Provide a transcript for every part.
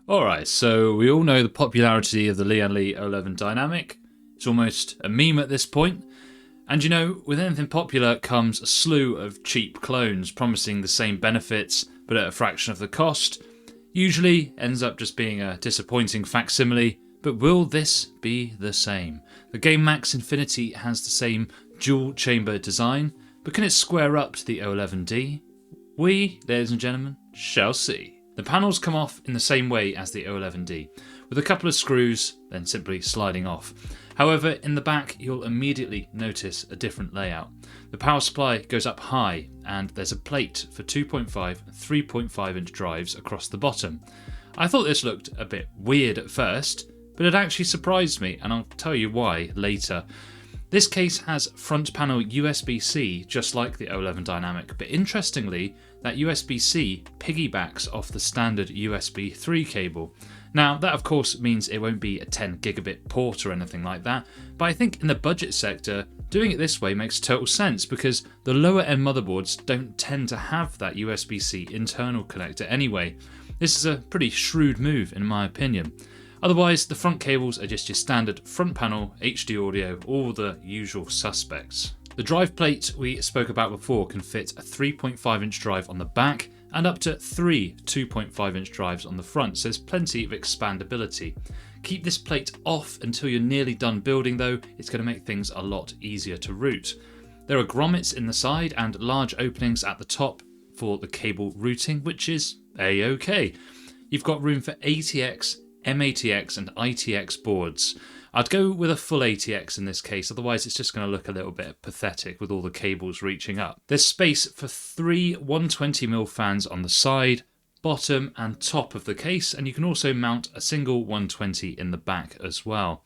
Alright, so we all know the popularity of the Lian-Li O11 Dynamic. It's almost a meme at this point. And you know, with anything popular comes a slew of cheap clones promising the same benefits but at a fraction of the cost. Usually ends up just being a disappointing facsimile, but will this be the same? The GameMax Infinity has the same dual chamber design, but can it square up to the O11D? We, ladies and gentlemen, shall see. The panels come off in the same way as the O11D, with a couple of screws, then simply sliding off. However, in the back, you'll immediately notice a different layout. The power supply goes up high, and there's a plate for 2.5 and 3.5 inch drives across the bottom. I thought this looked a bit weird at first, but it actually surprised me, and I'll tell you why later. This case has front panel USB-C, just like the O11 Dynamic, but interestingly, that USB-C piggybacks off the standard USB 3 cable. Now, that of course means it won't be a 10 gigabit port or anything like that, but I think in the budget sector, doing it this way makes total sense because the lower end motherboards don't tend to have that USB-C internal connector anyway. This is a pretty shrewd move in my opinion. Otherwise, the front cables are just your standard front panel, HD audio, all the usual suspects. The drive plate we spoke about before can fit a 3.5 inch drive on the back and up to 3 2.5 inch drives on the front, so there's plenty of expandability. Keep this plate off until you're nearly done building though, it's going to make things a lot easier to route. There are grommets in the side and large openings at the top for the cable routing, which is a-okay. You've got room for ATX, MATX and ITX boards. I'd go with a full ATX in this case, otherwise it's just going to look a little bit pathetic with all the cables reaching up. There's space for 3 120mm fans on the side, bottom and top of the case, and you can also mount a single 120 in the back as well.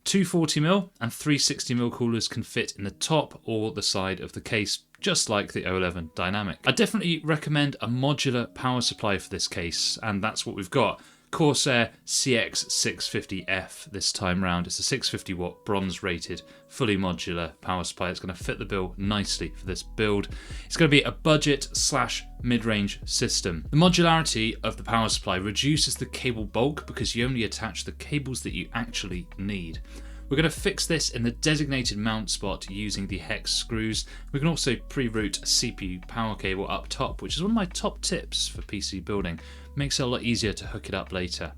2 40mm and 3 60mm coolers can fit in the top or the side of the case, just like the O11 Dynamic. I definitely recommend a modular power supply for this case, and that's what we've got. Corsair CX650F this time round. It's a 650 watt bronze rated fully modular power supply. It's going to fit the bill nicely for this build. It's going to be a budget / mid-range system. The modularity of the power supply reduces the cable bulk because you only attach the cables that you actually need. We're going to fix this in the designated mount spot using the hex screws. We can also pre-route a CPU power cable up top, which is one of my top tips for PC building. Makes it a lot easier to hook it up later.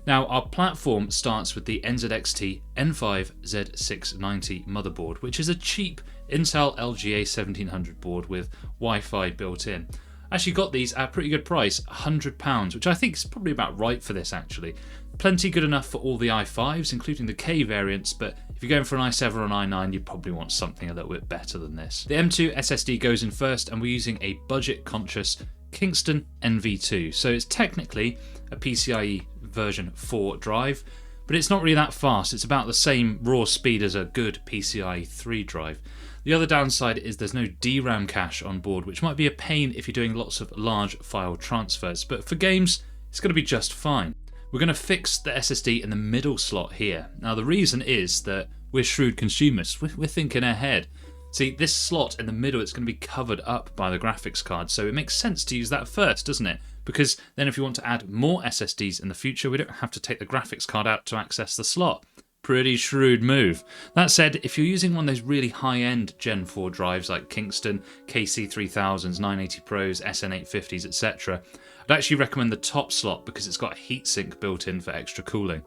Now, our platform starts with the NZXT N5 Z690 motherboard, which is a cheap Intel LGA 1700 board with Wi-Fi built in. I actually got these at a pretty good price, £100, which I think is probably about right for this actually. Plenty good enough for all the i5s, including the K variants, but if you're going for an i7 or an i9, you probably want something a little bit better than this. The M2 SSD goes in first, and we're using a budget-conscious Kingston NV2, so it's technically a PCIe version 4 drive, but it's not really that fast. It's about the same raw speed as a good PCIe 3 drive. The other downside is there's no DRAM cache on board, which might be a pain if you're doing lots of large file transfers, but for games, it's going to be just fine. We're going to fix the SSD in the middle slot here. Now the reason is that we're shrewd consumers, we're thinking ahead. See, this slot in the middle, it's going to be covered up by the graphics card, so it makes sense to use that first, doesn't it? Because then if you want to add more SSDs in the future, we don't have to take the graphics card out to access the slot. Pretty shrewd move. That said, if you're using one of those really high-end Gen 4 drives like Kingston, KC3000s, 980 Pros, SN850s, etc., I'd actually recommend the top slot because it's got a heatsink built in for extra cooling.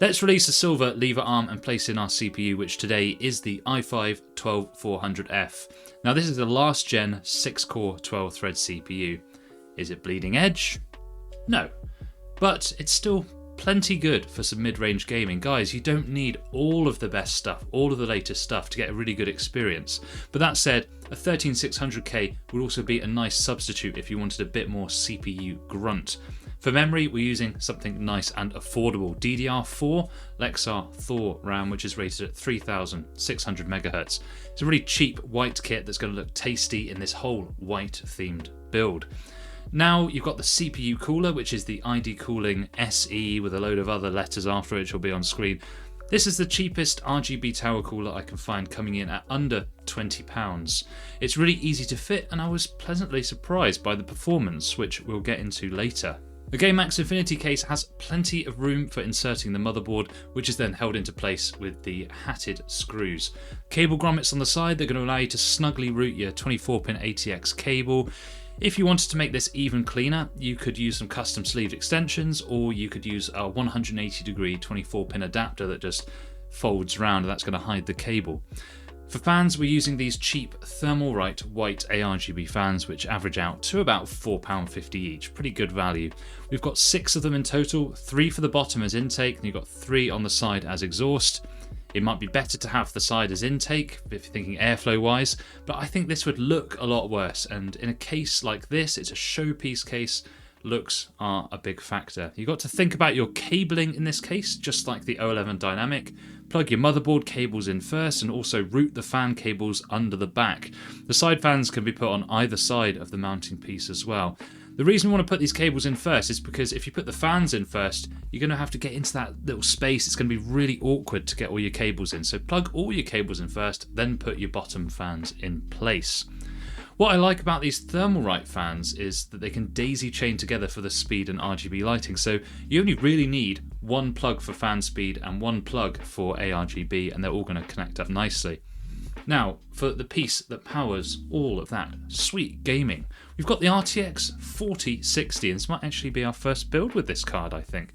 Let's release the silver lever arm and place in our CPU, which today is the i5 12400F. Now this is the last gen 6-core 12-thread CPU. Is it bleeding edge? No, but it's still plenty good for some mid-range gaming. Guys, you don't need all of the best stuff, all of the latest stuff to get a really good experience. But that said, a 13600K would also be a nice substitute if you wanted a bit more CPU grunt. For memory, we're using something nice and affordable. DDR4 Lexar Thor RAM, which is rated at 3600 MHz. It's a really cheap white kit that's going to look tasty in this whole white themed build. Now you've got the CPU cooler, which is the ID Cooling SE with a load of other letters after it, which will be on screen. This is the cheapest RGB tower cooler I can find, coming in at under £20. It's really easy to fit, and I was pleasantly surprised by the performance, which we'll get into later. The GameMax Infinity case has plenty of room for inserting the motherboard, which is then held into place with the hatted screws. Cable grommets on the side, they're going to allow you to snugly route your 24-pin ATX cable. If you wanted to make this even cleaner, you could use some custom sleeved extensions, or you could use a 180-degree 24-pin adapter that just folds around, and that's going to hide the cable. For fans, we're using these cheap Thermalright white ARGB fans, which average out to about £4.50 each. Pretty good value. We've got 6 of them in total, 3 for the bottom as intake, and you've got 3 on the side as exhaust. It might be better to have the side as intake if you're thinking airflow wise, but I think this would look a lot worse, and in a case like this, it's a showpiece case, looks are a big factor. You've got to think about your cabling in this case, just like the O11 Dynamic. Plug your motherboard cables in first and also route the fan cables under the back. The side fans can be put on either side of the mounting piece as well. The reason we want to put these cables in first is because if you put the fans in first, you're going to have to get into that little space. It's going to be really awkward to get all your cables in. So plug all your cables in first, then put your bottom fans in place. What I like about these Thermalright fans is that they can daisy chain together for the speed and RGB lighting, so you only really need one plug for fan speed and one plug for ARGB, and they're all going to connect up nicely. Now, for the piece that powers all of that sweet gaming, we've got the RTX 4060, and this might actually be our first build with this card, I think.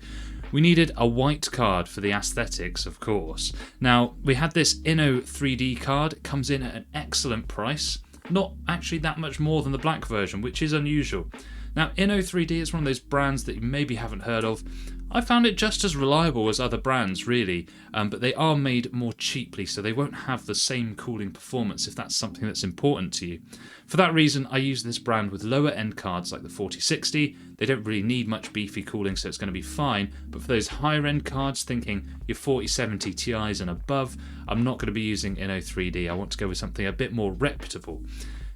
We needed a white card for the aesthetics, of course. Now, we had this Inno 3D card. It comes in at an excellent price. Not actually that much more than the black version, which is unusual. Now, Inno 3D is one of those brands that you maybe haven't heard of. I found it just as reliable as other brands, really, but they are made more cheaply, so they won't have the same cooling performance if that's something that's important to you. For that reason, I use this brand with lower end cards like the 4060. They don't really need much beefy cooling, so it's going to be fine, but for those higher end cards, thinking your 4070 Ti's and above, I'm not going to be using Inno 3D. I want to go with something a bit more reputable.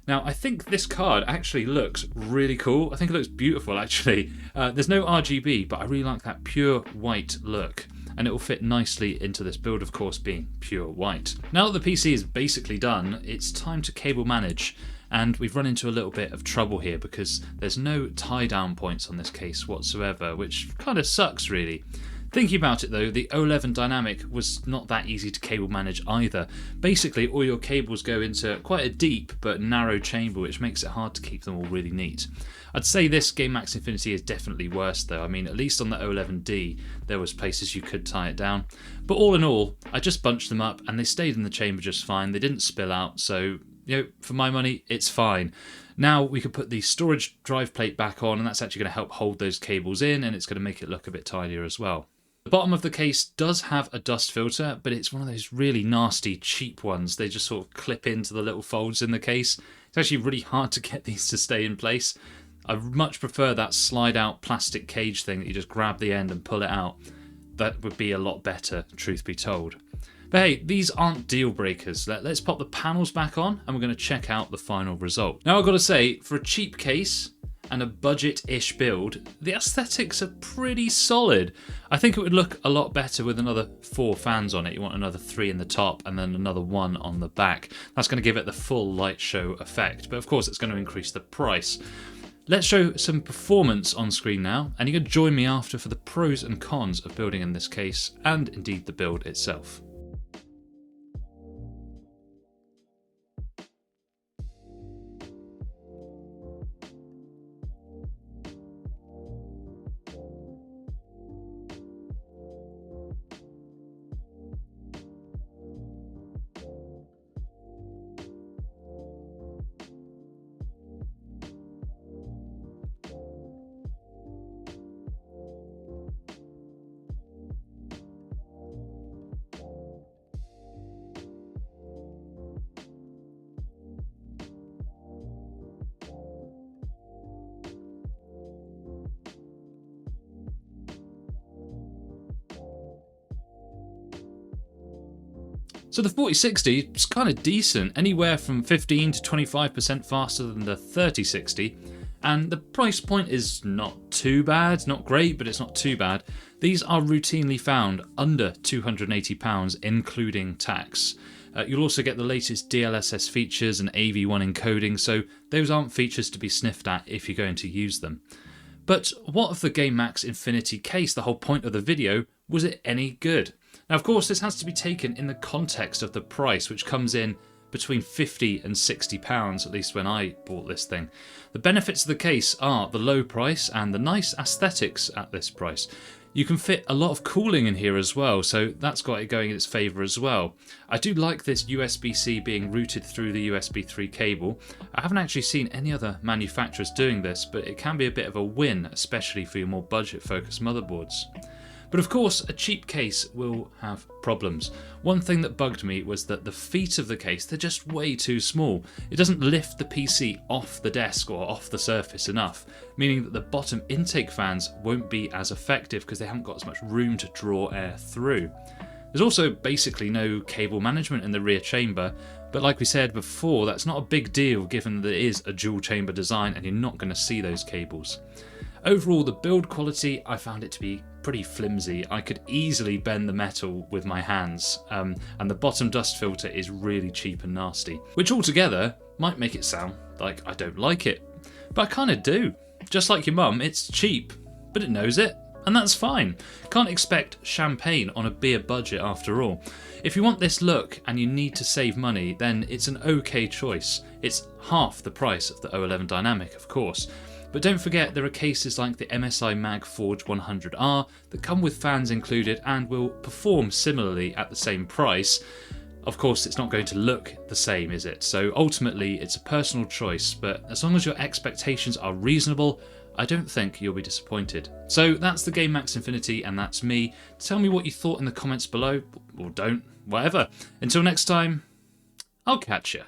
Now, I think this card actually looks really cool. I think it looks beautiful, actually. There's no RGB, but I really like that pure white look. And it will fit nicely into this build, of course, being pure white. Now that the PC is basically done, it's time to cable manage. And we've run into a little bit of trouble here because there's no tie-down points on this case whatsoever, which kind of sucks, really. Thinking about it though, the O11 Dynamic was not that easy to cable manage either. Basically, all your cables go into quite a deep but narrow chamber, which makes it hard to keep them all really neat. I'd say this GameMax Infinity is definitely worse though. I mean, at least on the O11D, there was places you could tie it down. But all in all, I just bunched them up and they stayed in the chamber just fine. They didn't spill out, so for my money, it's fine. Now we can put the storage drive plate back on, and that's actually going to help hold those cables in, and it's going to make it look a bit tidier as well. The bottom of the case does have a dust filter, but it's one of those really nasty, cheap ones. They just sort of clip into the little folds in the case. It's actually really hard to get these to stay in place. I much prefer that slide-out plastic cage thing that you just grab the end and pull it out. That would be a lot better, truth be told. But hey, these aren't deal breakers. Let's pop the panels back on and we're going to check out the final result. Now I've got to say, for a cheap case and a budget-ish build, the aesthetics are pretty solid. I think it would look a lot better with another 4 fans on it. You want another 3 in the top and then another 1 on the back. That's going to give it the full light show effect, but of course it's going to increase the price. Let's show some performance on screen now, and you can join me after for the pros and cons of building in this case, and indeed the build itself. So the 4060 is kind of decent, anywhere from 15 to 25% faster than the 3060, and the price point is not too bad, not great, but it's not too bad. These are routinely found under £280, including tax. You'll also get the latest DLSS features and AV1 encoding, so those aren't features to be sniffed at if you're going to use them. But what of the GameMax Infinity case? The whole point of the video, was it any good? Now of course this has to be taken in the context of the price, which comes in between £50 and £60, at least when I bought this thing. The benefits of the case are the low price and the nice aesthetics at this price. You can fit a lot of cooling in here as well, so that's got it going in its favour as well. I do like this USB-C being routed through the USB 3 cable. I haven't actually seen any other manufacturers doing this, but it can be a bit of a win, especially for your more budget-focused motherboards. But of course, a cheap case will have problems. One thing that bugged me was that the feet of the case, they're just way too small. It doesn't lift the PC off the desk or off the surface enough, meaning that the bottom intake fans won't be as effective because they haven't got as much room to draw air through. There's also basically no cable management in the rear chamber, but like we said before, that's not a big deal given that it is a dual chamber design and you're not going to see those cables. Overall, the build quality, I found it to be pretty flimsy. I could easily bend the metal with my hands, and the bottom dust filter is really cheap and nasty, which altogether might make it sound like I don't like it. But I kind of do. Just like your mum, it's cheap, but it knows it, and that's fine. Can't expect champagne on a beer budget after all. If you want this look and you need to save money, then it's an okay choice. It's half the price of the O11 Dynamic, of course. But don't forget there are cases like the MSI MagForge 100R that come with fans included and will perform similarly at the same price. Of course, it's not going to look the same, is it? So ultimately, it's a personal choice, but as long as your expectations are reasonable, I don't think you'll be disappointed. So that's the GameMax Infinity, and that's me. Tell me what you thought in the comments below, or don't, whatever. Until next time, I'll catch ya.